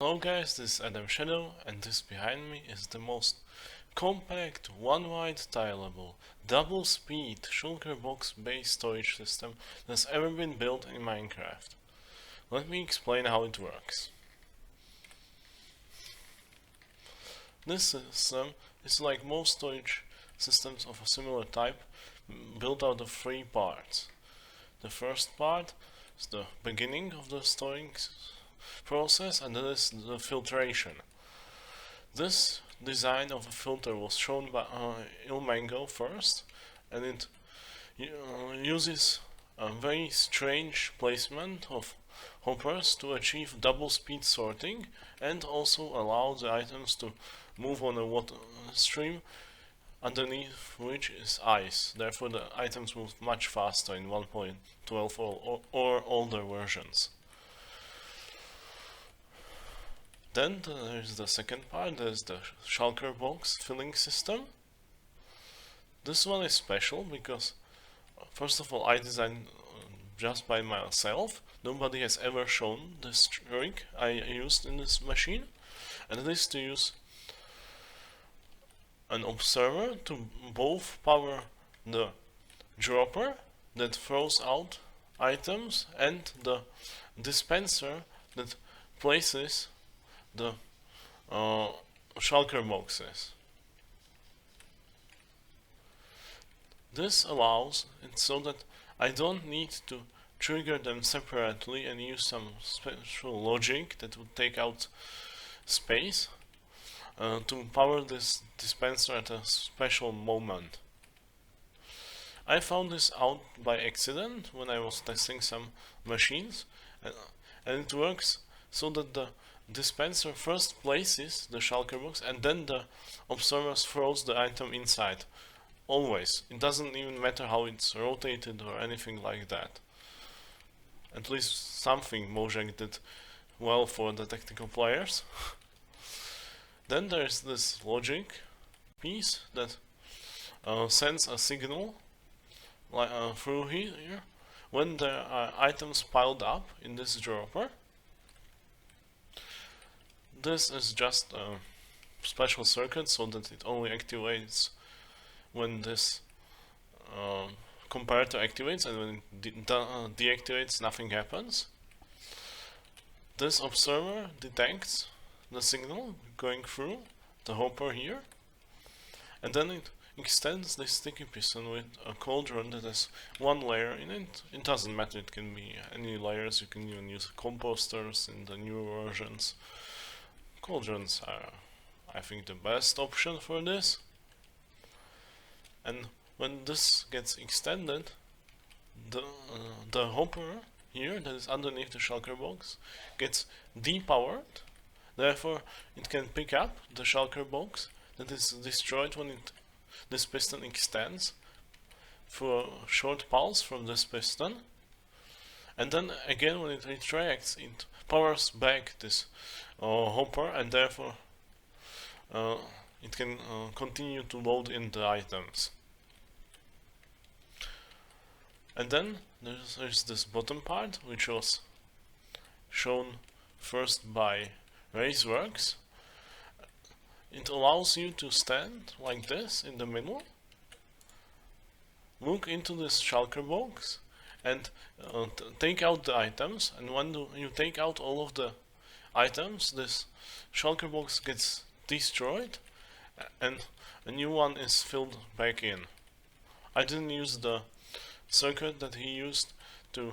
Hello guys, this is Adam Shadow, and this behind me is the most compact, one-wide tileable, double-speed Shulker box based storage system that's ever been built in Minecraft. Let me explain how it works. This system is like most storage systems of a similar type, built out of three parts. The first part is the beginning of the storing process, and that is the filtration. This design of a filter was shown by Ilmango first, and it uses a very strange placement of hoppers to achieve double speed sorting and also allow the items to move on a water stream underneath which is ice. Therefore the items move much faster in 1.12 or older versions. Then there's the second part, there's the shulker box filling system. This one is special because, first of all, I designed just by myself. Nobody has ever shown this trick I used in this machine, and it is to use an observer to both power the dropper that throws out items and the dispenser that places the shulker boxes. This allows it so that I don't need to trigger them separately and use some special logic that would take out space to power this dispenser at a special moment. I found this out by accident when I was testing some machines, and it works so that the dispenser first places the shulker box and then the observer throws the item inside. Always. It doesn't even matter how it's rotated or anything like that. At least something Mojang did well for the technical players. Then there's this logic piece that sends a signal through here when there are items piled up in this dropper. This is just a special circuit so that it only activates when this comparator activates, and when it deactivates, nothing happens. This observer detects the signal going through the hopper here, and then it extends this sticky piston with a cauldron that has one layer in it. It doesn't matter, it can be any layers, you can even use composters in the newer versions. Cauldrons are, I think, the best option for this. And when this gets extended, the hopper here that is underneath the shulker box gets depowered. Therefore, it can pick up the shulker box that is destroyed when this piston extends for a short pulse from this piston. And then again, when it retracts, it powers back this hopper, and therefore it can continue to load in the items. And then there's this bottom part, which was shown first by Raceworks. It allows you to stand like this in the middle, look into this shulker box, and take out the items. And when you take out all of the items, this shulker box gets destroyed and a new one is filled back in. I didn't use the circuit that he used to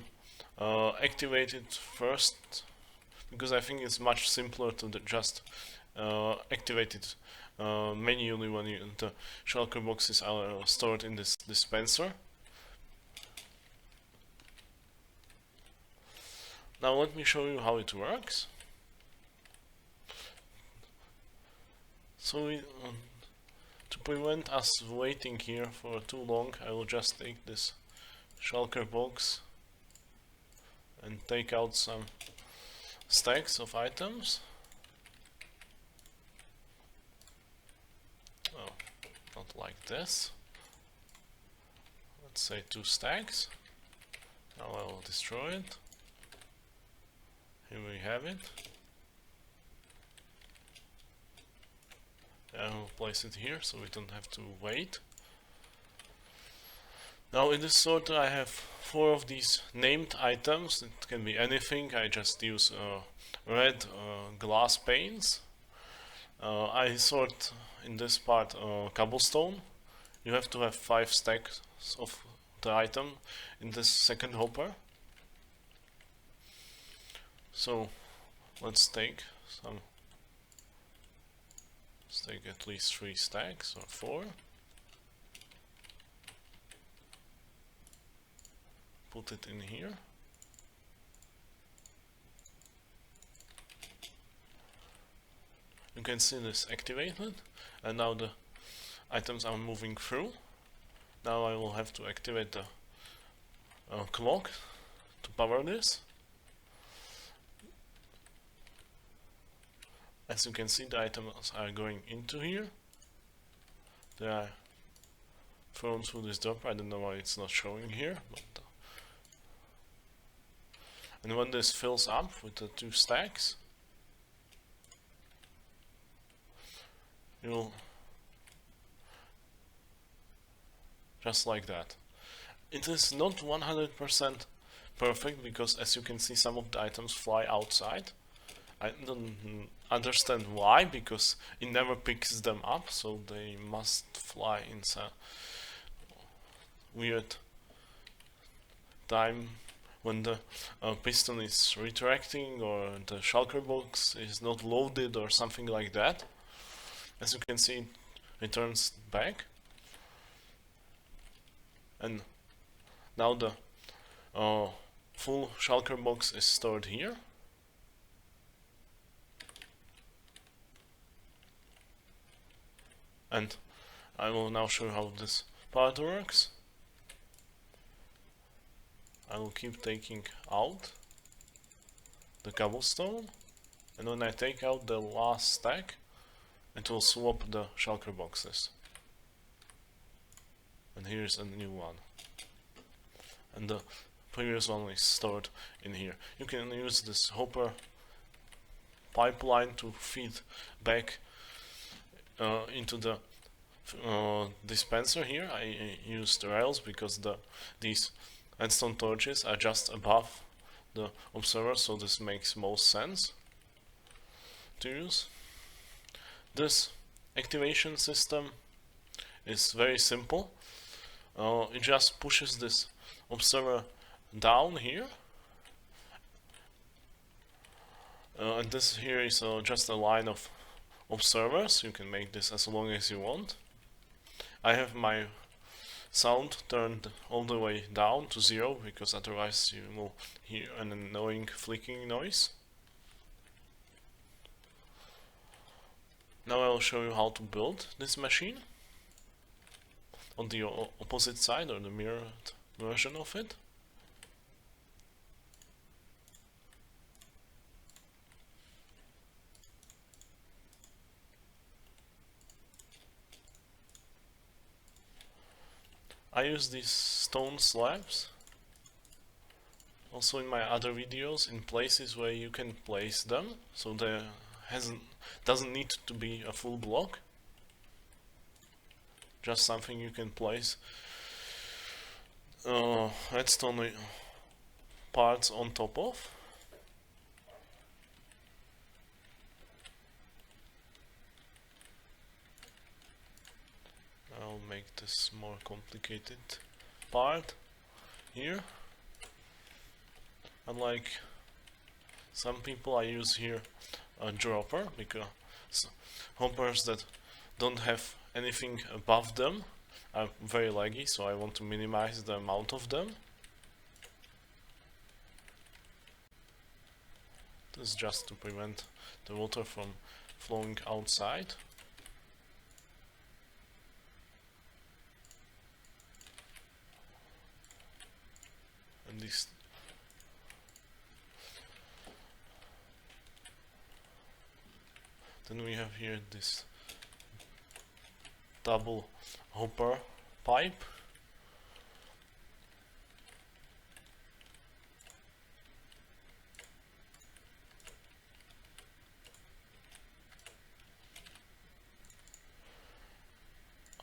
activate it first, because I think it's much simpler to just activate it manually when the shulker boxes are stored in this dispenser. Now let me show you how it works. So to prevent us waiting here for too long, I will just take this shulker box and take out some stacks of items. Oh, not like this. Let's say 2 stacks. Now I will destroy it. Here we have it. I will place it here so we don't have to wait. Now in this sorter I have 4 of these named items. It can be anything. I just use red glass panes. I sort in this part cobblestone. You have to have 5 stacks of the item in this second hopper. So let's take some. Let's take at least 3 stacks or 4. Put it in here. You can see this activated, and now the items are moving through. Now I will have to activate the clock to power this. As you can see, the items are going into here. They are thrown through this dropper. I don't know why it's not showing here, but and when this fills up with the 2 stacks, you'll just like that. It is not 100% perfect because, as you can see, some of the items fly outside. I don't understand why, because it never picks them up, so they must fly in some weird time when the piston is retracting or the shulker box is not loaded or something like that. As you can see, it returns back, and now the full shulker box is stored here. And I will now show you how this part works. I will keep taking out the cobblestone, and when I take out the last stack, it will swap the shulker boxes. And here's a new one. And the previous one is stored in here. You can use this hopper pipeline to feed back into the dispenser here. I used rails because these redstone torches are just above the observer, so this makes most sense to use. This activation system is very simple. It just pushes this observer down here, and this here is just a line of observers. You can make this as long as you want. I have my sound turned all the way down to 0 because otherwise you will hear an annoying flicking noise. Now I will show you how to build this machine on the opposite side, or the mirrored version of it. I use these stone slabs also in my other videos in places where you can place them, so there doesn't need to be a full block, just something you can place redstone parts on top of. I'll make this more complicated part here. Unlike some people, I use here a dropper because hoppers that don't have anything above them are very laggy, so I want to minimize the amount of them. This is just to prevent the water from flowing outside. And this then we have here this double hopper pipe.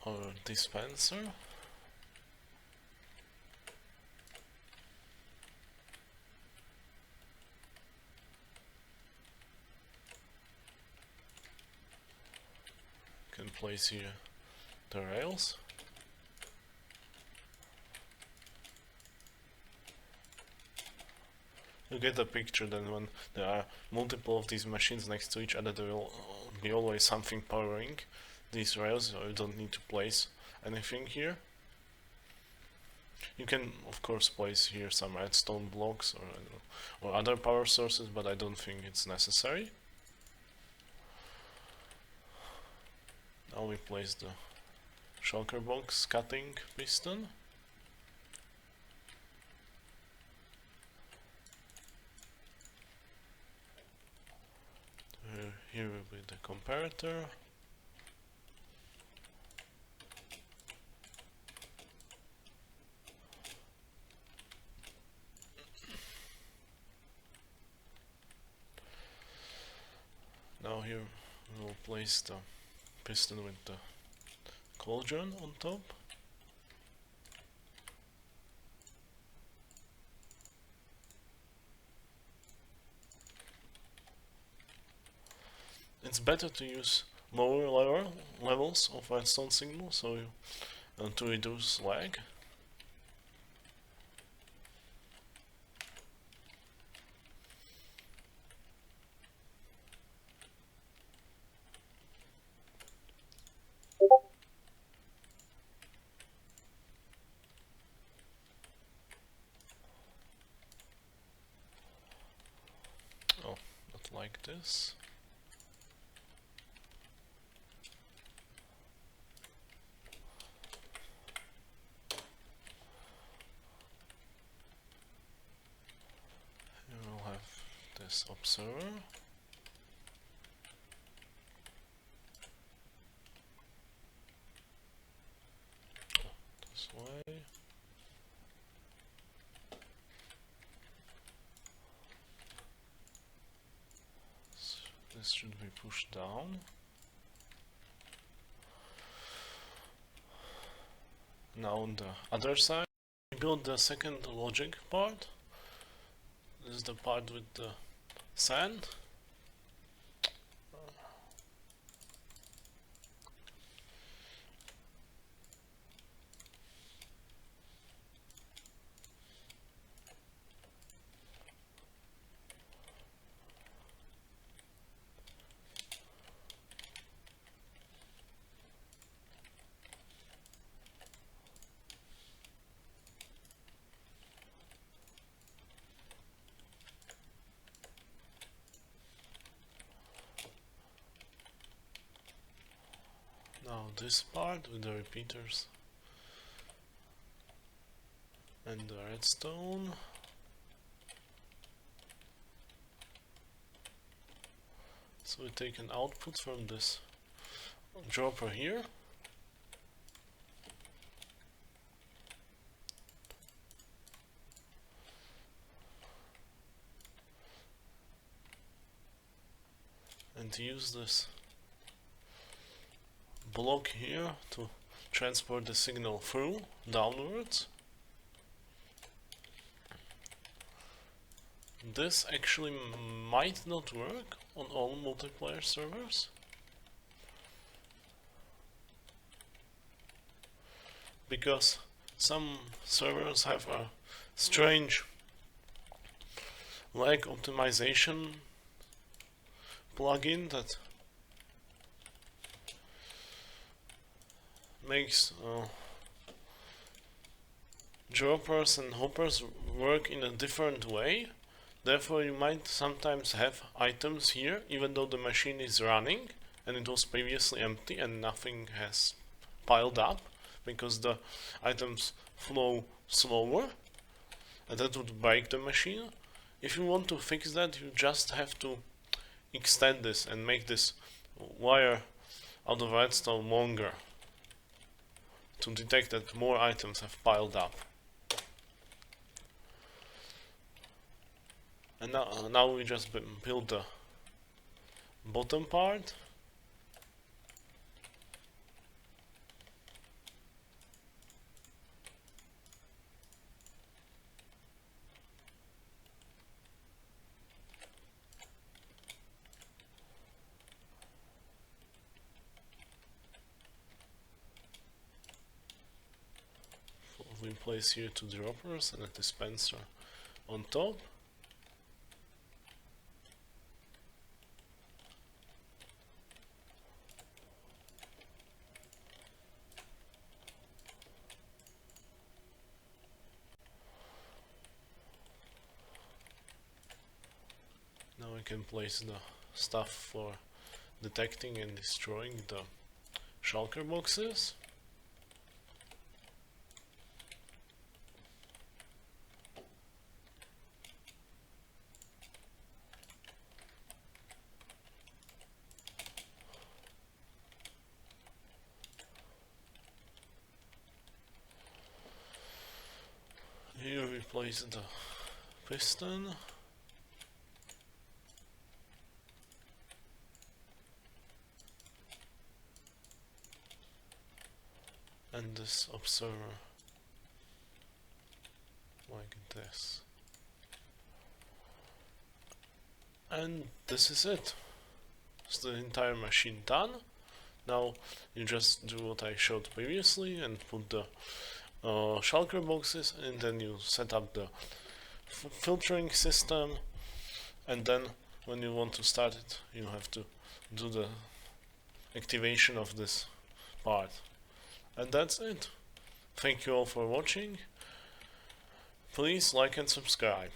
or dispenser. Can place here the rails. You get the picture that when there are multiple of these machines next to each other, there will be always something powering these rails, so you don't need to place anything here. You can of course place here some redstone blocks or other power sources, but I don't think it's necessary. Now we place the shulker box cutting piston. Here will be the comparator. Now here we will place the piston with the cauldron on top. It's better to use lower levels of redstone signal, so to reduce lag. Oh, not like this. This observer. This way. This should be pushed down. Now on the other side, we build the second logic part. This is the part with the sand. Now this part with the repeaters and the redstone. So we take an output from this dropper here. And use this block here to transport the signal through downwards. This actually might not work on all multiplayer servers, because some servers have a strange lag optimization plugin that makes droppers and hoppers work in a different way. Therefore you might sometimes have items here even though the machine is running and it was previously empty and nothing has piled up, because the items flow slower and that would break the machine. If you want to fix that, you just have to extend this and make this wire out of redstone longer to detect that more items have piled up. And now we just build the bottom part. we place here two droppers and a dispenser on top. Now we can place the stuff for detecting and destroying the shulker boxes. Here we place the piston. And this observer, like this. And this is it. It's the entire machine done. Now you just do what I showed previously and put the shulker boxes, and then you set up the filtering system, and then when you want to start it you have to do the activation of this part. And that's it. Thank you all for watching. Please like and subscribe.